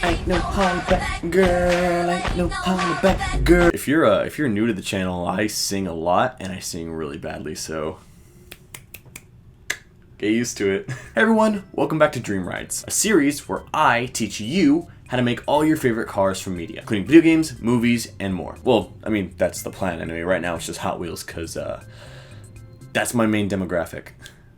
Ain't no Hollaback girl, ain't no Hollaback girl. If you're new to the channel, I sing a lot and I sing really badly, so get used to it. Hey everyone, welcome back to Dream Rides, a series where I teach you how to make all your favorite cars from media, including video games, movies, and more. Well, I mean, that's the plan anyway. Right now it's just Hot Wheels because that's my main demographic.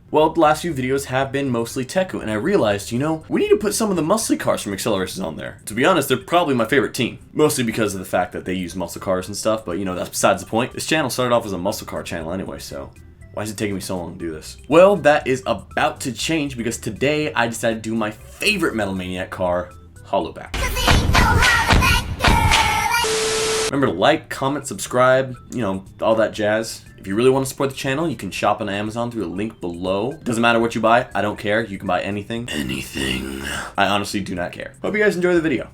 Well, the last few videos have been mostly Teku, and I realized, we need to put some of the muscly cars from ACCELERACERS on there. To be honest, they're probably my favorite team. Mostly because of the fact that they use muscle cars and stuff, but that's besides the point. This channel started off as a muscle car channel anyway, so why is it taking me so long to do this? Well, that is about to change because today I decided to do my favorite Metal Maniac car, Hollowback. Remember to like, comment, subscribe, all that jazz. If you really want to support the channel, you can shop on Amazon through the link below. Doesn't matter what you buy, I don't care. You can buy anything. Anything. I honestly do not care. Hope you guys enjoy the video.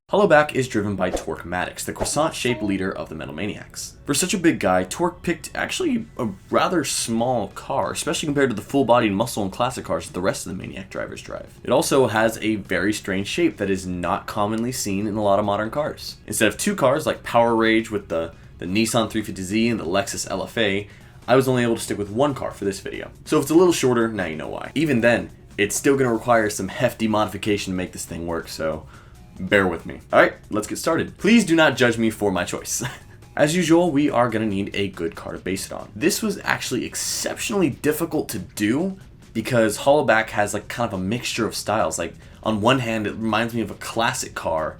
Hollowback is driven by Torque Maddox, the croissant-shaped leader of the Metal Maniacs. For such a big guy, Torque picked actually a rather small car, especially compared to the full-bodied muscle and classic cars that the rest of the Maniac drivers drive. It also has a very strange shape that is not commonly seen in a lot of modern cars. Instead of two cars like Power Rage with the Nissan 350Z and the Lexus LFA, I was only able to stick with one car for this video. So if it's a little shorter, now you know why. Even then, it's still going to require some hefty modification to make this thing work, so bear with me. Alright, let's get started. Please do not judge me for my choice. As usual, we are going to need a good car to base it on. This was actually exceptionally difficult to do because Hollowback has kind of a mixture of styles. On one hand, it reminds me of a classic car,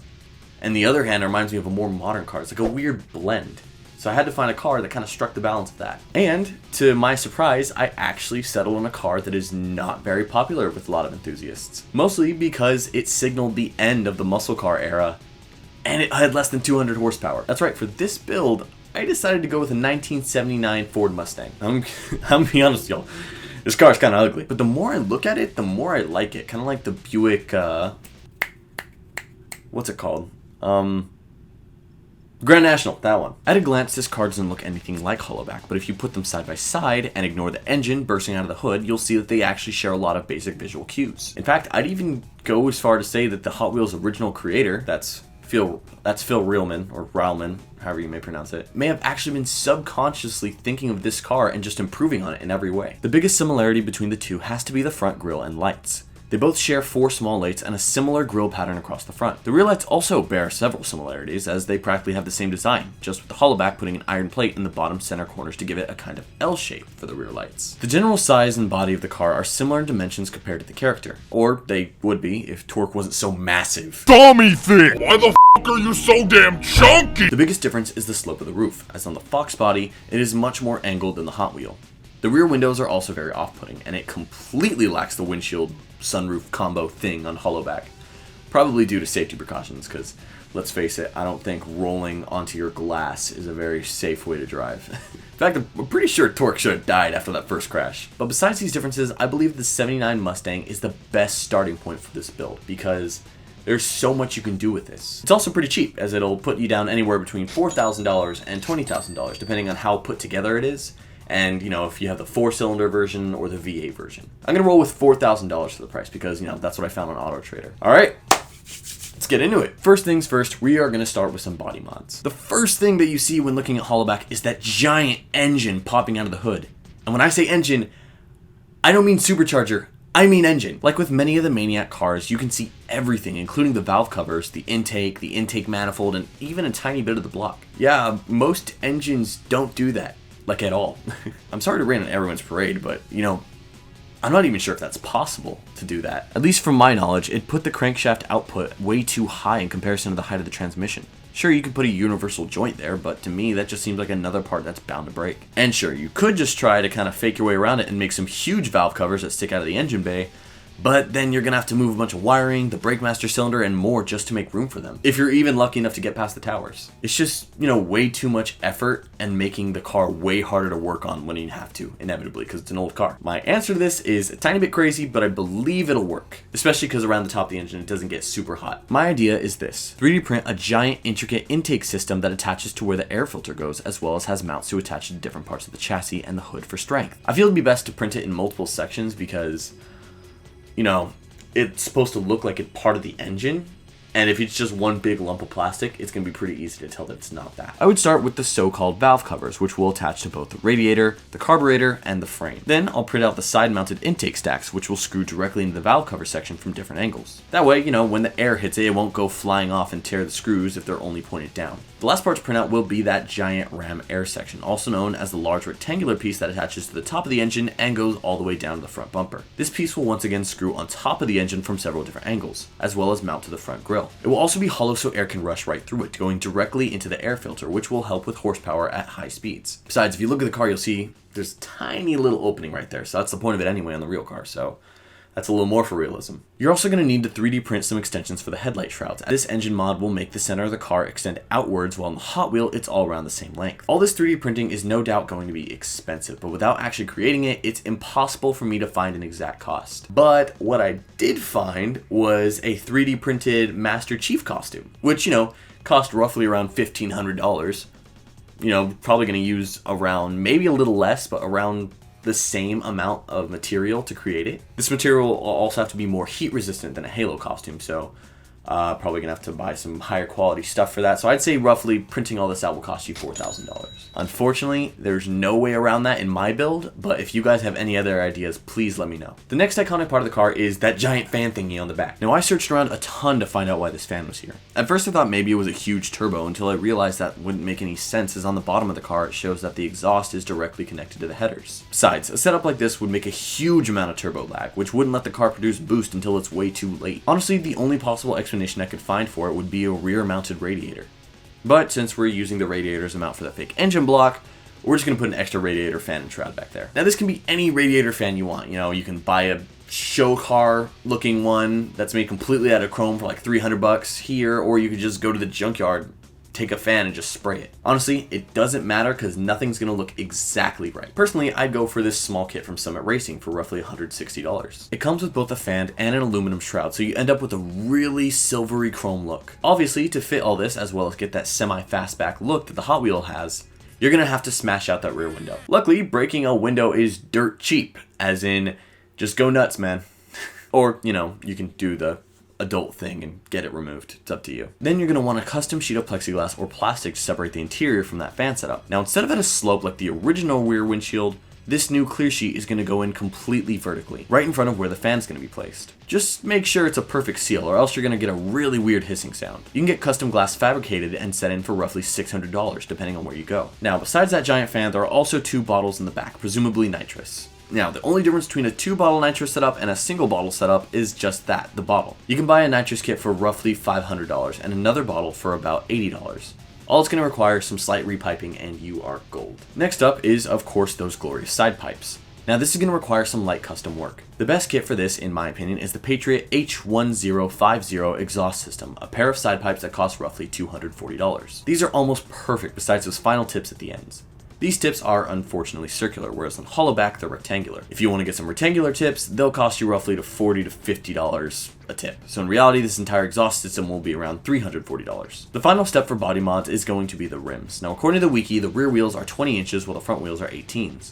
and the other hand, it reminds me of a more modern car. It's like a weird blend. So I had to find a car that kind of struck the balance of that. And to my surprise, I actually settled on a car that is not very popular with a lot of enthusiasts. Mostly because it signaled the end of the muscle car era, and it had less than 200 horsepower. That's right, for this build, I decided to go with a 1979 Ford Mustang. I'm gonna be honest with y'all, this car is kind of ugly. But the more I look at it, the more I like it. Kind of like the Buick, what's it called? Grand National, that one. At a glance, this car doesn't look anything like Hollowback, but if you put them side by side and ignore the engine bursting out of the hood, you'll see that they actually share a lot of basic visual cues. In fact, I'd even go as far to say that the Hot Wheels original creator, that's Phil Reilman, or Reilman, however you may pronounce it, may have actually been subconsciously thinking of this car and just improving on it in every way. The biggest similarity between the two has to be the front grille and lights. They both share 4 small lights and a similar grille pattern across the front. The rear lights also bear several similarities, as they practically have the same design, just with the Hollowback putting an iron plate in the bottom center corners to give it a kind of L shape for the rear lights. The general size and body of the car are similar in dimensions compared to the character, or they would be if Torque wasn't so massive. Dummy thing! Why the f are you so damn chunky? The biggest difference is the slope of the roof, as on the Fox body, it is much more angled than the Hot Wheel. The rear windows are also very off-putting, and it completely lacks the windshield sunroof combo thing on Hollowback. Probably due to safety precautions, because let's face it, I don't think rolling onto your glass is a very safe way to drive. In fact, I'm pretty sure Torque should have died after that first crash. But besides these differences, I believe the 79 Mustang is the best starting point for this build, because there's so much you can do with this. It's also pretty cheap, as it'll put you down anywhere between $4,000 and $20,000, depending on how put together it is. And, if you have the 4-cylinder version or the V8 version. I'm going to roll with $4,000 for the price because, that's what I found on Auto Trader. All right, let's get into it. First things first, we are going to start with some body mods. The first thing that you see when looking at Hollowback is that giant engine popping out of the hood. And when I say engine, I don't mean supercharger, I mean engine. Like with many of the Maniac cars, you can see everything, including the valve covers, the intake manifold, and even a tiny bit of the block. Yeah, most engines don't do that. At all. I'm sorry to rain on everyone's parade, but, I'm not even sure if that's possible to do that. At least from my knowledge, it put the crankshaft output way too high in comparison to the height of the transmission. Sure, you could put a universal joint there, but to me, that just seems like another part that's bound to break. And sure, you could just try to kind of fake your way around it and make some huge valve covers that stick out of the engine bay, But then you're gonna have to move a bunch of wiring, the brake master cylinder, and more just to make room for them, if you're even lucky enough to get past the towers. It's just, way too much effort and making the car way harder to work on when you have to, inevitably, because it's an old car. My answer to this is a tiny bit crazy, but I believe it'll work, especially because around the top of the engine it doesn't get super hot. My idea is this: 3D print a giant intricate intake system that attaches to where the air filter goes, as well as has mounts to attach to different parts of the chassis and the hood for strength. I feel it'd be best to print it in multiple sections because it's supposed to look like it's part of the engine, and if it's just one big lump of plastic, it's going to be pretty easy to tell that it's not that. I would start with the so-called valve covers, which will attach to both the radiator, the carburetor, and the frame. Then I'll print out the side-mounted intake stacks, which will screw directly into the valve cover section from different angles. That way, when the air hits it, it won't go flying off and tear the screws if they're only pointed down. The last part to print out will be that giant ram air section, also known as the large rectangular piece that attaches to the top of the engine and goes all the way down to the front bumper. This piece will once again screw on top of the engine from several different angles, as well as mount to the front grille. It will also be hollow so air can rush right through it, going directly into the air filter, which will help with horsepower at high speeds. Besides, if you look at the car, you'll see there's a tiny little opening right there, so that's the point of it anyway on the real car, so that's a little more for realism. You're also going to need to 3D print some extensions for the headlight shrouds. This engine mod will make the center of the car extend outwards, while on the Hot Wheel it's all around the same length. All this 3D printing is no doubt going to be expensive, but without actually creating it, it's impossible for me to find an exact cost. But what I did find was a 3D printed Master Chief costume, which, cost roughly around $1,500. Probably going to use around, maybe a little less, but around the same amount of material to create it. This material will also have to be more heat resistant than a Halo costume, so probably gonna have to buy some higher quality stuff for that. So I'd say roughly printing all this out will cost you $4,000. Unfortunately, there's no way around that in my build, but if you guys have any other ideas, please let me know. The next iconic part of the car is that giant fan thingy on the back. Now I searched around a ton to find out why this fan was here. At first I thought maybe it was a huge turbo until I realized that wouldn't make any sense, as on the bottom of the car it shows that the exhaust is directly connected to the headers. Besides, a setup like this would make a huge amount of turbo lag, which wouldn't let the car produce boost until it's way too late. Honestly, the only possible explanation I could find for it would be a rear mounted radiator. But since we're using the radiator as a mount for the fake engine block, we're just going to put an extra radiator fan and shroud back there. Now this can be any radiator fan you want. You can buy a show car looking one that's made completely out of chrome for like $300 here, or you could just go to the junkyard, take a fan and just spray it. Honestly, it doesn't matter because nothing's going to look exactly right. Personally, I'd go for this small kit from Summit Racing for roughly $160. It comes with both a fan and an aluminum shroud, so you end up with a really silvery chrome look. Obviously, to fit all this, as well as get that semi-fastback look that the Hot Wheel has, you're going to have to smash out that rear window. Luckily, breaking a window is dirt cheap, as in, just go nuts, man. Or, you can do the adult thing and get it removed. It's up to you. Then you're going to want a custom sheet of plexiglass or plastic to separate the interior from that fan setup. Now, instead of at a slope like the original rear windshield, this new clear sheet is going to go in completely vertically, right in front of where the fan's going to be placed. Just make sure it's a perfect seal, or else you're going to get a really weird hissing sound. You can get custom glass fabricated and set in for roughly $600, depending on where you go. Now, besides that giant fan, there are also 2 bottles in the back, presumably nitrous. Now, the only difference between a 2-bottle nitrous setup and a single bottle setup is just that, the bottle. You can buy a nitrous kit for roughly $500 and another bottle for about $80. All it's going to require is some slight repiping and you are gold. Next up is, of course, those glorious side pipes. Now this is going to require some light custom work. The best kit for this, in my opinion, is the Patriot H1050 exhaust system, a pair of side pipes that cost roughly $240. These are almost perfect besides those final tips at the ends. These tips are unfortunately circular, whereas on Hollaback they're rectangular. If you want to get some rectangular tips, they'll cost you roughly to $40 to $50 a tip. So in reality, this entire exhaust system will be around $340. The final step for body mods is going to be the rims. Now according to the wiki, the rear wheels are 20 inches while the front wheels are 18s.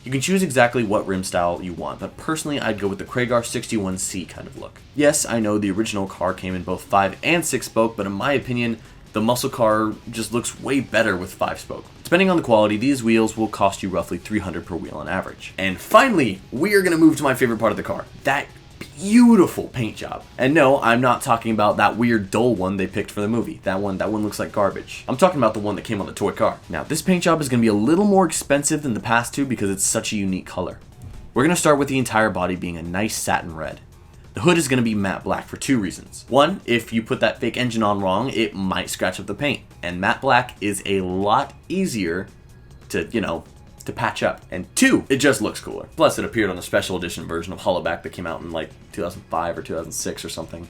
You can choose exactly what rim style you want, but personally I'd go with the Kragar 61C kind of look. Yes, I know the original car came in both 5 and 6 spoke, but in my opinion, the muscle car just looks way better with 5 spoke. Depending on the quality, these wheels will cost you roughly $300 per wheel on average. And finally, we are going to move to my favorite part of the car, that beautiful paint job. And no, I'm not talking about that weird dull one they picked for the movie. That one looks like garbage. I'm talking about the one that came on the toy car. Now, this paint job is going to be a little more expensive than the past two because it's such a unique color. We're going to start with the entire body being a nice satin red. The hood is going to be matte black for 2 reasons. One, if you put that fake engine on wrong, it might scratch up the paint. And matte black is a lot easier to to patch up, and 2, it just looks cooler. Plus, it appeared on the special edition version of Hollaback that came out in like 2005 or 2006 or something.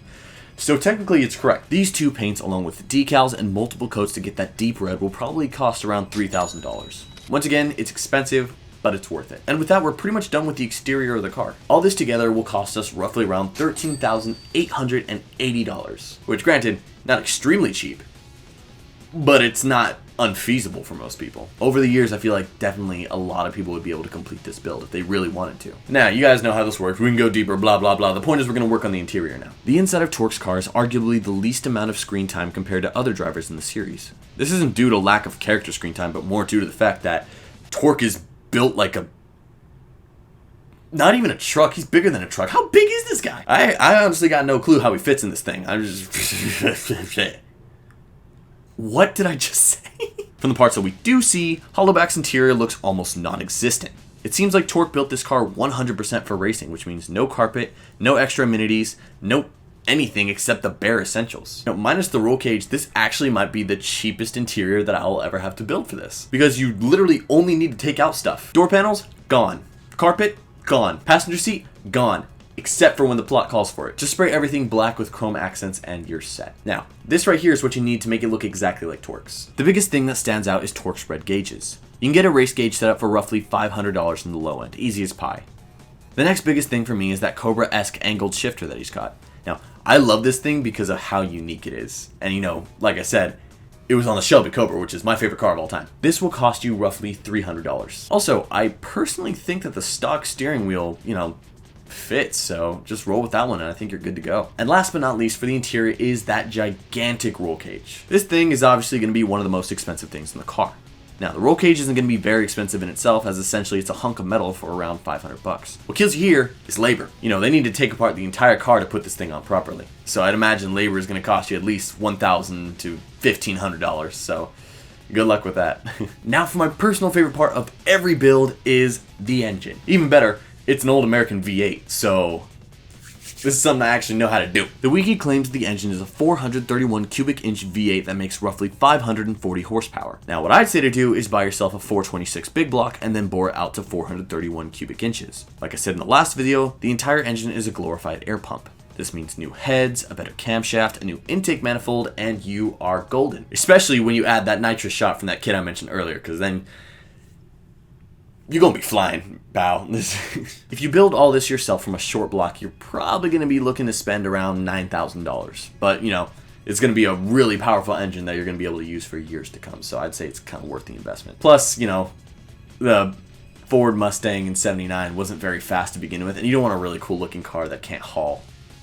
So technically it's correct. These 2 paints along with the decals and multiple coats to get that deep red will probably cost around $3,000. Once again, it's expensive, but it's worth it. And with that, we're pretty much done with the exterior of the car. All this together will cost us roughly around $13,880, which granted, not extremely cheap, but it's not unfeasible for most people. Over the years, I feel like definitely a lot of people would be able to complete this build if they really wanted to. Now, you guys know how this works. We can go deeper, blah, blah, blah. The point is we're going to work on the interior now. The inside of Torque's car is arguably the least amount of screen time compared to other drivers in the series. This isn't due to lack of character screen time, but more due to the fact that Torque is built like a... not even a truck. He's bigger than a truck. How big is this guy? I honestly got no clue how he fits in this thing. I'm just... What did I just say? From the parts that we do see, Hollaback's interior looks almost non-existent. It seems like Torque built this car 100% for racing, which means no carpet, no extra amenities, no anything except the bare essentials. Now, minus the roll cage, this actually might be the cheapest interior that I'll ever have to build for this. Because you literally only need to take out stuff. Door panels, gone. Carpet, gone. Passenger seat, gone. Except for when the plot calls for it. Just spray everything black with chrome accents and you're set. Now, this right here is what you need to make it look exactly like Torque's. The biggest thing that stands out is Torque's red gauges. You can get a race gauge set up for roughly $500 in the low end, easy as pie. The next biggest thing for me is that Cobra-esque angled shifter that he's got. Now, I love this thing because of how unique it is. And you know, like I said, it was on the Shelby Cobra, which is my favorite car of all time. This will cost you roughly $300. Also, I personally think that the stock steering wheel, you know, fits, so just roll with that one and I think you're good to go. And last but not least for the interior is that gigantic roll cage. This thing is obviously going to be one of the most expensive things in the car. Now the roll cage isn't going to be very expensive in itself, as essentially it's a hunk of metal for around $500. What kills you here is labor. You know, they need to take apart the entire car to put this thing on properly. So I'd imagine labor is going to cost you at least $1,000 to $1,500, so good luck with that. Now for my personal favorite part of every build is the engine. Even better, it's an old American V8, so this is something I actually know how to do. The wiki claims the engine is a 431 cubic inch V8 that makes roughly 540 horsepower. Now what I'd say to do is buy yourself a 426 big block and then bore it out to 431 cubic inches. Like I said in the last video, the entire engine is a glorified air pump. This means new heads, a better camshaft, a new intake manifold, and you are golden. Especially when you add that nitrous shot from that kid I mentioned earlier, because then you're gonna be flying, pal. If you build all this yourself from a short block, you're probably gonna be looking to spend around $9,000. But, you know, it's gonna be a really powerful engine that you're gonna be able to use for years to come. So I'd say it's kind of worth the investment. Plus, you know, the Ford Mustang in '79 wasn't very fast to begin with, and you don't want a really cool looking car that can't haul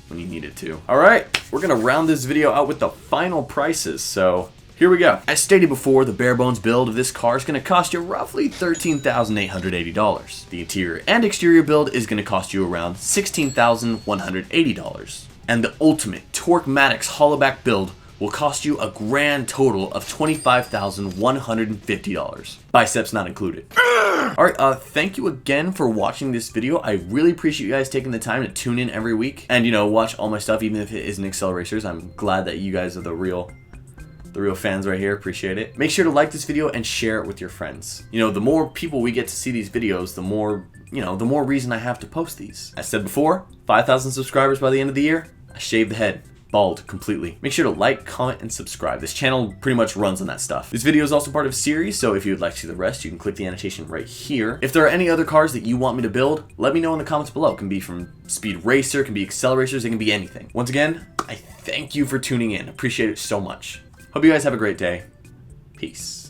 when you need it to. Alright, we're gonna round this video out with the final prices, so here we go. As stated before, the bare bones build of this car is going to cost you roughly $13,880. The interior and exterior build is going to cost you around $16,180. And the ultimate Torquematics Hollaback build will cost you a grand total of $25,150. Biceps not included. Alright, thank you again for watching this video. I really appreciate you guys taking the time to tune in every week and, you know, watch all my stuff, even if it isn't ACCELERACERS. I'm glad that you guys are the real fans right here. Appreciate it. Make sure to like this video and share it with your friends. You know, the more people we get to see these videos, the more, you know, the more reason I have to post these. As said before, 5,000 subscribers by the end of the year, I shave the head. Bald completely. Make sure to like, comment, and subscribe. This channel pretty much runs on that stuff. This video is also part of a series, so if you would like to see the rest, you can click the annotation right here. If there are any other cars that you want me to build, let me know in the comments below. It can be from Speed Racer, it can be ACCELERACERS, it can be anything. Once again, I thank you for tuning in. Appreciate it so much. Hope you guys have a great day. Peace.